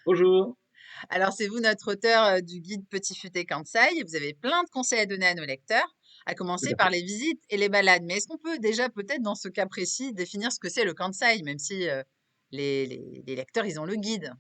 Bonjour. Alors, c'est vous notre auteur du guide Petit Futé Kansai. Vous avez plein de conseils à donner à nos lecteurs, à Tout commencer à par fait. les visites et les balades. Mais est-ce qu'on peut déjà, peut-être, dans ce cas précis, définir ce que c'est le Kansai, même si les lecteurs, ils ont le guide?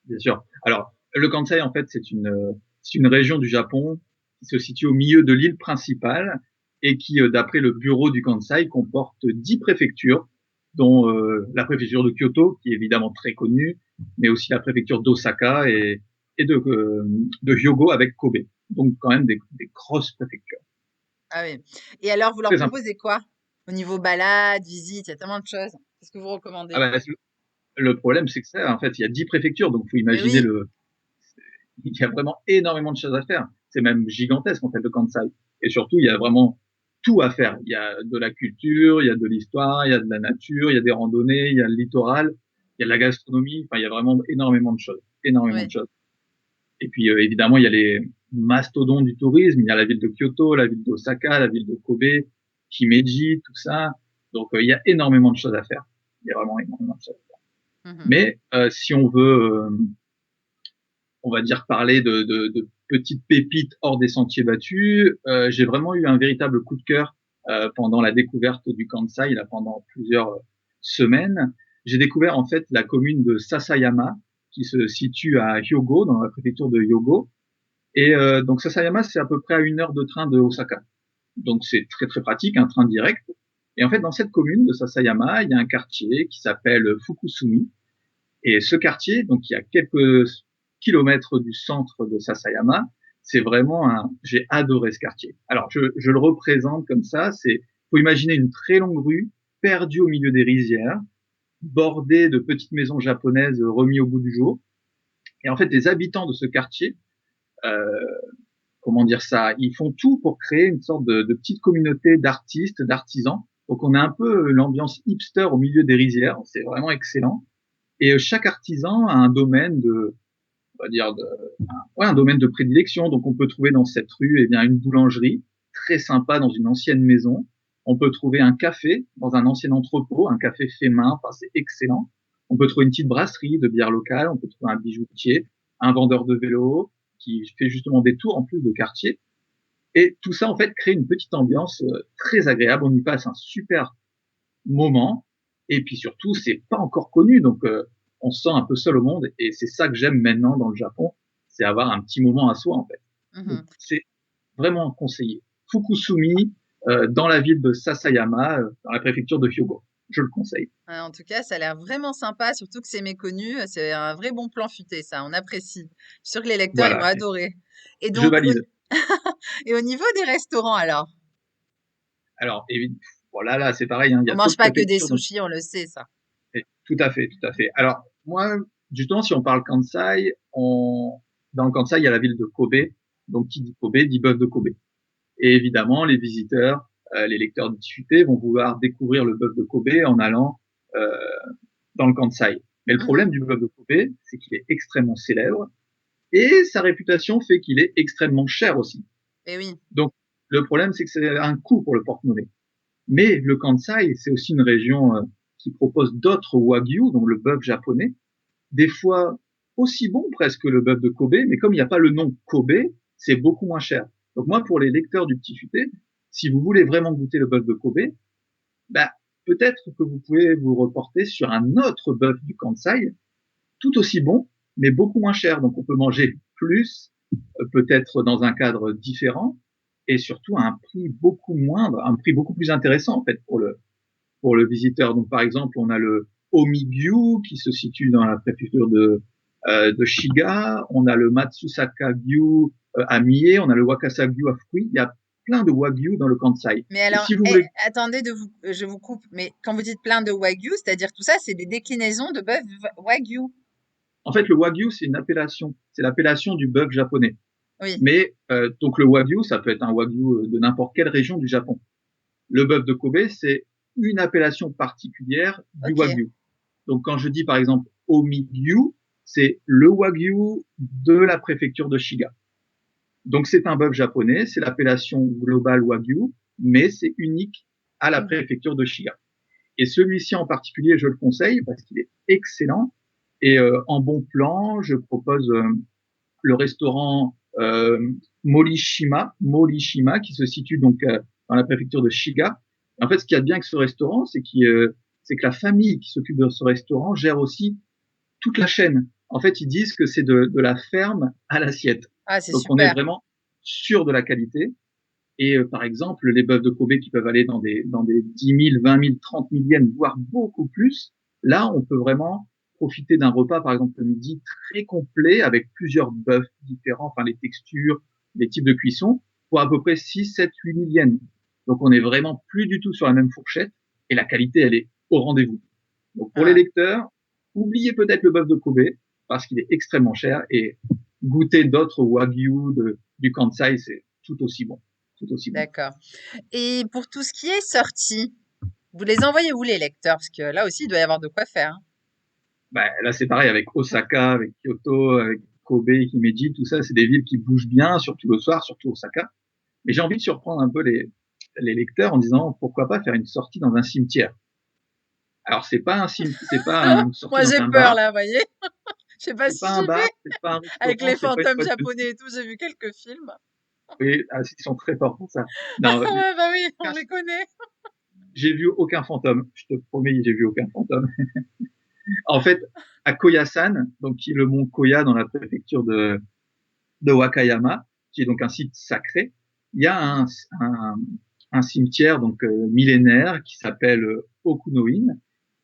Bien sûr. Alors, le Kansai, en fait, c'est une région du Japon qui se situe au milieu de l'île principale et qui, d'après le bureau du Kansai, comporte 10 préfectures, dont la préfecture de Kyoto, qui est évidemment très connue, mais aussi la préfecture d'Osaka et de Hyogo avec Kobe. Donc, quand même des grosses préfectures. Ah oui. Et alors, vous leur Très important. proposez quoi? Au niveau balade, visite, il y a tellement de choses. Qu'est-ce que vous Ah recommandez? bah, le problème, c'est que ça, en fait, il y a 10 préfectures, donc faut Mais imaginer oui, il y a vraiment énormément de choses à faire. C'est même gigantesque, en fait, le Kansai. Et surtout, il y a vraiment tout à faire. Il y a de la culture, il y a de l'histoire, il y a de la nature, il y a des randonnées, il y a le littoral, il y a de la gastronomie. Enfin, il y a vraiment énormément de choses. Énormément de oui. choses. Et puis, évidemment, il y a les mastodontes du tourisme. Il y a la ville de Kyoto, la ville d'Osaka, la ville de Kobe, Himeji, tout ça. Donc, il y a énormément de choses à faire. Il y a vraiment énormément de choses. Mhm. Mais si on veut on va dire, parler de petites pépites hors des sentiers battus. J'ai vraiment eu un véritable coup de cœur pendant la découverte du Kansai, là, pendant plusieurs semaines. J'ai découvert en fait la commune de Sasayama, qui se situe à Hyogo, dans la préfecture de Hyogo. Et donc Sasayama, c'est à peu près à 1 heure de train de Osaka. Donc c'est très très pratique, un train direct. Et en fait, dans cette commune de Sasayama, il y a un quartier qui s'appelle Fukusumi, et ce quartier, donc il y a quelques kilomètres du centre de Sasayama, c'est vraiment j'ai adoré ce quartier. Alors je le représente comme ça, faut imaginer une très longue rue perdue au milieu des rizières, bordée de petites maisons japonaises remises au goût du jour. Et en fait, les habitants de ce quartier, euh, comment dire ça, ils font tout pour créer une sorte de petite communauté d'artistes, d'artisans. Donc on a un peu l'ambiance hipster au milieu des rizières, c'est vraiment excellent. Et chaque artisan a un domaine on va dire ouais, un domaine de prédilection. Donc on peut trouver dans cette rue, eh bien, une boulangerie très sympa dans une ancienne maison. On peut trouver un café dans un ancien entrepôt, un café fait main, enfin c'est excellent. On peut trouver une petite brasserie de bière locale, on peut trouver un bijoutier, un vendeur de vélo qui fait justement des tours en plus de quartier. Et tout ça en fait crée une petite ambiance très agréable. On y passe un super moment. Et puis surtout, c'est pas encore connu, donc on se sent un peu seul au monde. Et c'est ça que j'aime maintenant dans le Japon, c'est avoir un petit moment à soi en fait. Donc Mhm. c'est vraiment conseillé. Fukusumi, dans la ville de Sasayama, dans la préfecture de Hyogo. Je le conseille. En tout cas, ça a l'air vraiment sympa, surtout que c'est méconnu. C'est un vrai bon plan futé, ça. On apprécie. Je suis sûre que les lecteurs, ils vont Voilà, adorer. Et je donc, valide. et au niveau des restaurants, alors? Alors évidemment, voilà, là c'est pareil, hein, il y On a trop mange de pas que des préfectures, donc sushis, on le sait, ça. tout à fait, tout à fait. Alors moi, justement, si on parle Kansai, dans le Kansai, il y a la ville de Kobe, donc qui dit Kobe dit bœuf de Kobe. Et évidemment, les visiteurs, les lecteurs diffusés vont vouloir découvrir le bœuf de Kobe en allant euh, dans le Kansai. Mais le problème Mhm. du bœuf de Kobe, c'est qu'il est extrêmement célèbre et sa réputation fait qu'il est extrêmement cher aussi. Eh oui. Donc, le problème, c'est que c'est un coût pour le porte-monnaie. Mais le Kansai, c'est aussi une région qui propose d'autres wagyu, donc le bœuf japonais, des fois aussi bon presque que le bœuf de Kobe, mais comme il n'y a pas le nom Kobe, c'est beaucoup moins cher. Donc moi, pour les lecteurs du Petit Futé, si vous voulez vraiment goûter le bœuf de Kobe, bah, peut-être que vous pouvez vous reporter sur un autre bœuf du Kansai, tout aussi bon, mais beaucoup moins cher. Donc on peut manger plus, peut-être dans un cadre différent, et surtout à un prix beaucoup moindre, un prix beaucoup plus intéressant en fait pour le visiteur. Donc, par exemple, on a le Omigyu qui se situe dans la préfecture de Shiga. On a le Matsusaka-gyu à Mie. On a le Wakasa-gyu à Fukui. Il y a plein de Wagyu dans le Kansai. Mais Et alors, si vous voulez, attendez je vous coupe. Mais quand vous dites plein de wagyu, c'est-à-dire tout ça, c'est des déclinaisons de bœuf wagyu. en fait, le Wagyu, c'est une appellation. C'est l'appellation du bœuf japonais. Oui. Mais donc le Wagyu, ça peut être un Wagyu de n'importe quelle région du Japon. Le bœuf de Kobe, c'est une appellation particulière du Ok. Wagyu. Donc, quand je dis par exemple Omigyu, c'est le Wagyu de la préfecture de Shiga. Donc, c'est un bœuf japonais, c'est l'appellation globale Wagyu, mais c'est unique à la Mhm. préfecture de Shiga. Et celui-ci en particulier, je le conseille parce qu'il est excellent. Et en bon plan, je propose le restaurant Morishima, qui se situe donc dans la préfecture de Shiga. En fait, ce qu'il y a de bien avec ce restaurant, c'est que la famille qui s'occupe de ce restaurant gère aussi toute la chaîne. En fait, ils disent que c'est de la ferme à l'assiette. Ah, c'est Donc, on est super. vraiment sûr de la qualité. Et par exemple, les bœufs de Kobe qui peuvent aller dans des 10 000, 20 000, 30 000 yens, voire beaucoup plus, là, on peut vraiment profiter d'un repas, par exemple, le midi, très complet, avec plusieurs bœufs différents, enfin, les textures, les types de cuisson, pour à peu près 6, 7, 8 000 yens. Donc, on est vraiment plus du tout sur la même fourchette, et la qualité, elle est au rendez-vous. Donc, pour les Ah, lecteurs, oubliez peut-être le bœuf de Kobe, parce qu'il est extrêmement cher, et goûter d'autres wagyu du Kansai, c'est tout aussi bon. Tout aussi bon. d'accord. Et pour tout ce qui est sorti, vous les envoyez où les lecteurs? Parce que là aussi, il doit y avoir de quoi faire, hein. Bah, là, c'est pareil avec Osaka, avec Kyoto, avec Kobe, Himeji, tout ça, c'est des villes qui bougent bien, surtout le soir, surtout Osaka. Mais j'ai envie de surprendre un peu les lecteurs en disant pourquoi pas faire une sortie dans un cimetière. Alors c'est pas une sortie Moi, dans j'ai un peur bar, là, vous voyez? Je sais pas c'est pas si un j'y bar, vais. c'est pas un Avec restaurant, les c'est pas une fantômes boîte de japonais nuit. et tout, j'ai vu quelques films. Oui, ah, ils sont très forts pour ça. Non, Ouais, bah oui, on les connaît. j'ai vu aucun fantôme. Je te promets, j'ai vu aucun fantôme. En fait, à Koyasan, donc qui est le mont Koya dans la préfecture de Wakayama, qui est donc un site sacré, il y a Mhm. un cimetière donc millénaire qui s'appelle Okunoin,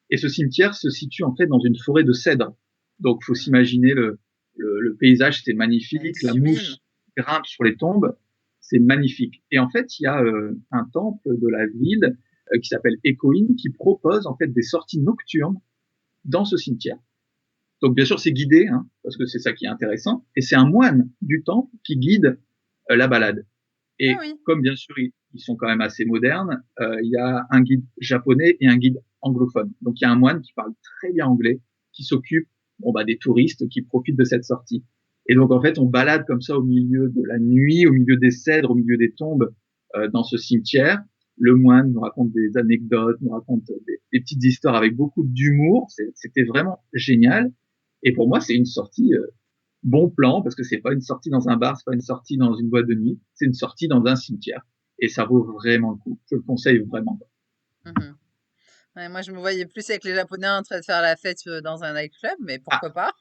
et ce cimetière se situe en fait dans une forêt de cèdres. Donc, faut s'imaginer le paysage, c'est Mais magnifique, la sublime. mousse grimpe sur les tombes, c'est magnifique. Et en fait, il y a un temple de la ville qui s'appelle Ekoin qui propose en fait des sorties nocturnes dans ce cimetière. Donc bien sûr c'est guidé, hein, parce que c'est ça qui est intéressant, et c'est un moine du temple qui guide la balade. Ah Et oui. comme bien sûr ils sont quand même assez modernes, il y a un guide japonais et un guide anglophone. Donc il y a un moine qui parle très bien anglais, qui s'occupe des touristes qui profitent de cette sortie. Et donc en fait on balade comme ça au milieu de la nuit, au milieu des cèdres, au milieu des tombes dans ce cimetière. Le moine nous raconte des anecdotes, nous raconte des petites histoires avec beaucoup d'humour. C'était vraiment génial. Et pour moi, c'est une sortie bon plan parce que c'est pas une sortie dans un bar, c'est pas une sortie dans une boîte de nuit, c'est une sortie dans un cimetière. Et ça vaut vraiment le coup. Je le conseille vraiment. Mhm. Ouais, moi, je me voyais plus avec les Japonais en train de faire la fête dans un nightclub, mais Ah, pourquoi pas?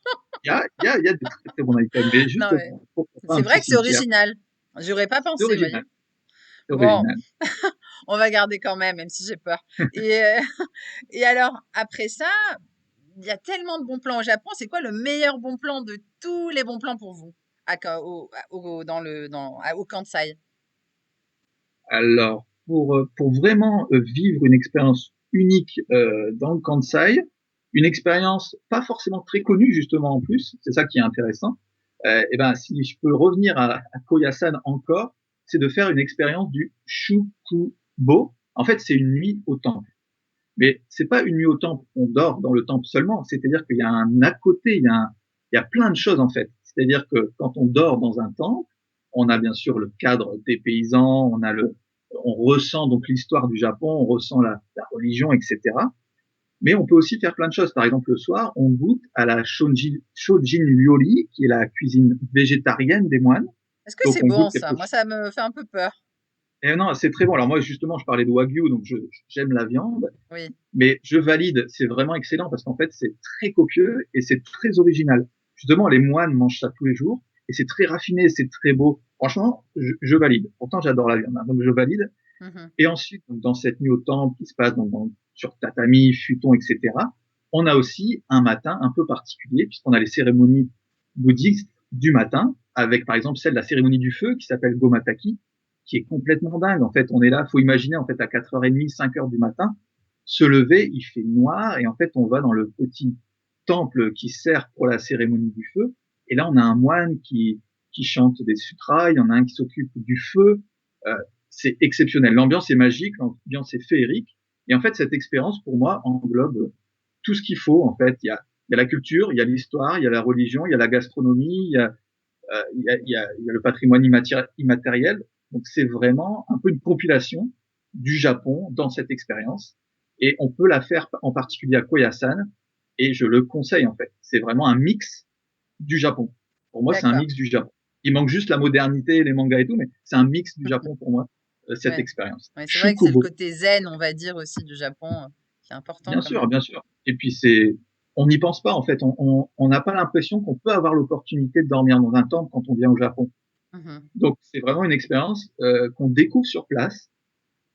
il y a des très très bons items, mais Non, mais justement, pourquoi pas c'est un vrai petit que c'est cimetière? original. J'aurais pas C'est pensé, vous original, voyez. c'est Bon, original. on va garder quand même si j'ai peur. Et, et alors, après ça, il y a tellement de bons plans au Japon. C'est quoi le meilleur bon plan de tous les bons plans pour vous dans au Kansai? Alors, pour vraiment vivre une expérience unique dans le Kansai, une expérience pas forcément très connue justement en plus, c'est ça qui est intéressant. Et ben, si je peux revenir à Koyasan encore, c'est de faire une expérience du Shukubo. En fait, c'est une nuit au temple. Mais c'est pas une nuit au temple, on dort dans le temple seulement. C'est-à-dire qu'il y a un à côté, il y a plein de choses en fait. C'est-à-dire que quand on dort dans un temple, on a bien sûr le cadre des paysans, on ressent donc l'histoire du Japon, on ressent la religion, etc. Mais on peut aussi faire plein de choses. Par exemple, le soir, on goûte à la shojin ryori, qui est la cuisine végétarienne des moines. Est-ce que Donc c'est on goûte bon ça? quelque Moi, ça me fait un peu peur. et non, c'est très bon. Alors moi, justement, je parlais de wagyu, donc j'aime la viande. Oui. Mais je valide, c'est vraiment excellent parce qu'en fait, c'est très copieux et c'est très original. Justement, les moines mangent ça tous les jours et c'est très raffiné, c'est très beau. Franchement, je valide. Pourtant, j'adore la viande, hein, donc je valide. Mhm. Et ensuite, donc, dans cette nuit au temple qui se passe sur tatami, futon, etc., on a aussi un matin un peu particulier puisqu'on a les cérémonies bouddhistes du matin avec, par exemple, celle de la cérémonie du feu qui s'appelle Gomataki, qui est complètement dingue. En fait, on est là, faut imaginer, en fait, à 4h30, 5h du matin, se lever, il fait noir, et en fait, on va dans le petit temple qui sert pour la cérémonie du feu, et là, on a un moine qui chante des sutras, il y en a un qui s'occupe du feu, euh, c'est exceptionnel. L'ambiance est magique, l'ambiance est féerique, et en fait, cette expérience, pour moi, englobe tout ce qu'il faut, en fait. Il y a la culture, il y a l'histoire, il y a la religion, il y a la gastronomie, il y a le patrimoine immatériel. Donc c'est vraiment un peu une compilation du Japon dans cette expérience. Et on peut la faire en particulier à Koyasan, et je le conseille en fait. C'est vraiment un mix du Japon. Pour moi, c'est un D'accord. mix du Japon. Il manque juste la modernité, les mangas et tout, mais c'est un mix du Japon pour moi, cette Ouais. expérience. Ouais, c'est vrai que c'est le Shukubo, côté zen, on va dire aussi du Japon, qui est important bien quand sûr, même. bien sûr. Et puis on n'y pense pas en fait. On n'a pas l'impression qu'on peut avoir l'opportunité de dormir dans un temple quand on vient au Japon. Mhm. Donc c'est vraiment une expérience qu'on découvre sur place.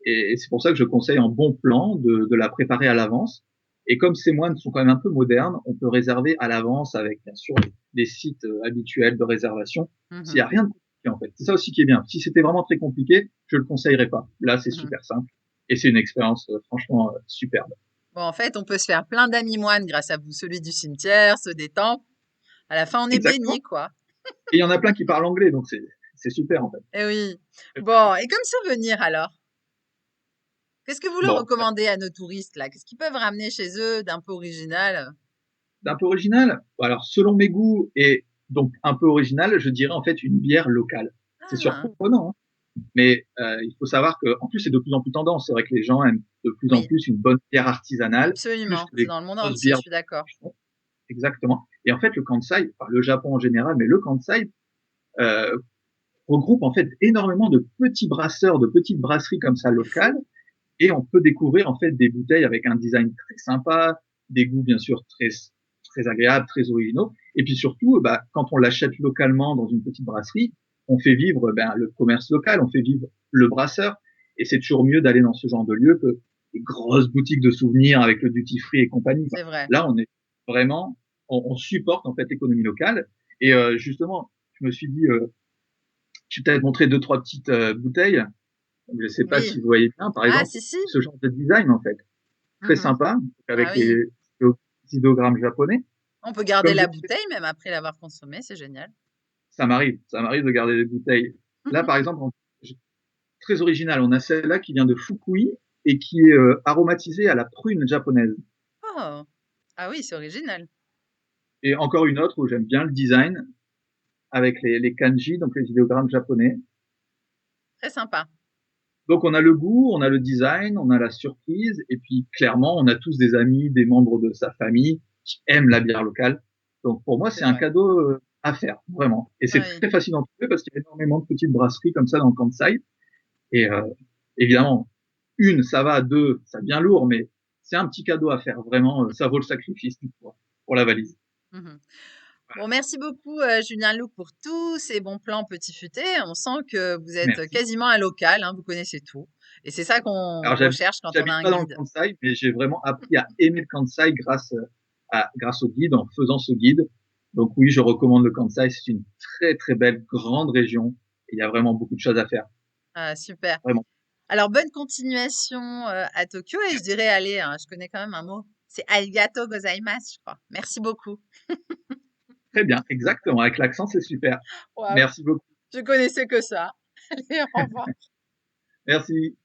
Et c'est pour ça que je conseille en bon plan de la préparer à l'avance. Et comme ces moines sont quand même un peu modernes, on peut réserver à l'avance avec bien sûr les sites habituels de réservation. S'il n'y Mhm. a rien de compliqué en fait. C'est ça aussi qui est bien. Si c'était vraiment très compliqué, je le conseillerais pas. Là, c'est Mhm. super simple. Et c'est une expérience franchement superbe. Bon, en fait, on peut se faire plein d'amis moines grâce à vous, celui du cimetière, ceux des temples. À la fin, on est Exactement. béni, quoi. Et il y en a plein qui parlent anglais, donc c'est super en fait. Eh oui. Bon, et comme souvenir alors, qu'est-ce que vous leur Bon, recommandez à nos touristes là? Qu'est-ce qu'ils peuvent ramener chez eux d'un peu original? d'un peu original. Alors, selon mes goûts et donc un peu original, je dirais en fait une bière locale. C'est Ah, surprenant, hein. Mais il faut savoir que, en plus, c'est de plus en plus tendance. C'est vrai que les gens aiment de plus en oui, plus une bonne bière artisanale, plus absolument. que C'est les dans le monde grosses entier, je bières. suis d'accord. Exactement. Et en fait, le Kansai, enfin, le Japon en général, mais le Kansai euh, regroupe en fait énormément de petits brasseurs, de petites brasseries comme ça C'est fou. locales, et on peut découvrir en fait des bouteilles avec un design très sympa, des goûts bien sûr très agréables, très originaux, et puis surtout, bah, quand on l'achète localement dans une petite brasserie, on fait vivre ben, le commerce local, on fait vivre le brasseur, et c'est toujours mieux d'aller dans ce genre de lieu que les grosses boutiques de souvenirs avec le duty free et compagnie. Quoi. C'est vrai. Là, on est vraiment, on supporte en fait l'économie locale, et justement, je me suis dit, je vais peut-être montrer deux trois petites bouteilles. Je ne sais pas Oui. si vous voyez bien, par Ah, exemple, si, si. ce genre de design en fait très Mhm. sympa, Ah avec oui. les idéogrammes japonais. On peut garder Comme je la disais, bouteille même après l'avoir consommée, c'est génial. ça m'arrive de garder les bouteilles. Là, par exemple, très original, on a celle-là qui vient de Fukui et qui est aromatisée à la prune japonaise. Oh. Ah oui, c'est original. Et encore une autre où j'aime bien le design avec les kanji, donc les idéogrammes japonais. Très sympa. Donc on a le goût, on a le design, on a la surprise, et puis clairement, on a tous des amis, des membres de sa famille qui aiment la bière locale. Donc pour moi, C'est c'est un vrai. cadeau à faire, vraiment. Et c'est Oui. très facile d'en trouver parce qu'il y a énormément de petites brasseries comme ça dans le Kansai. Et évidemment, une, ça va, deux, ça devient lourd, mais c'est un petit cadeau à faire, vraiment, ça vaut le sacrifice pour la valise. Mhm. Bon, merci beaucoup, Julien Loup, pour tous ces bons plans petit futé. On sent que vous êtes Merci. quasiment un local, hein, vous connaissez tout. Et c'est ça qu'on Alors recherche quand on a j'habite un pas dans le guide. Kansai, mais j'ai vraiment appris à aimer le Kansai grâce au guide, en faisant ce guide. Donc oui, je recommande le Kansai. C'est une très très belle grande région. Et il y a vraiment beaucoup de choses à faire. Ah, super. Vraiment. Alors, bonne continuation à Tokyo. Et je dirais, allez, hein, je connais quand même un mot. C'est arigato gozaimasu, je crois. Merci beaucoup. Très bien, exactement. Avec l'accent, c'est super. Waouh, Merci beaucoup. je connaissais que ça. Allez, au revoir. Merci.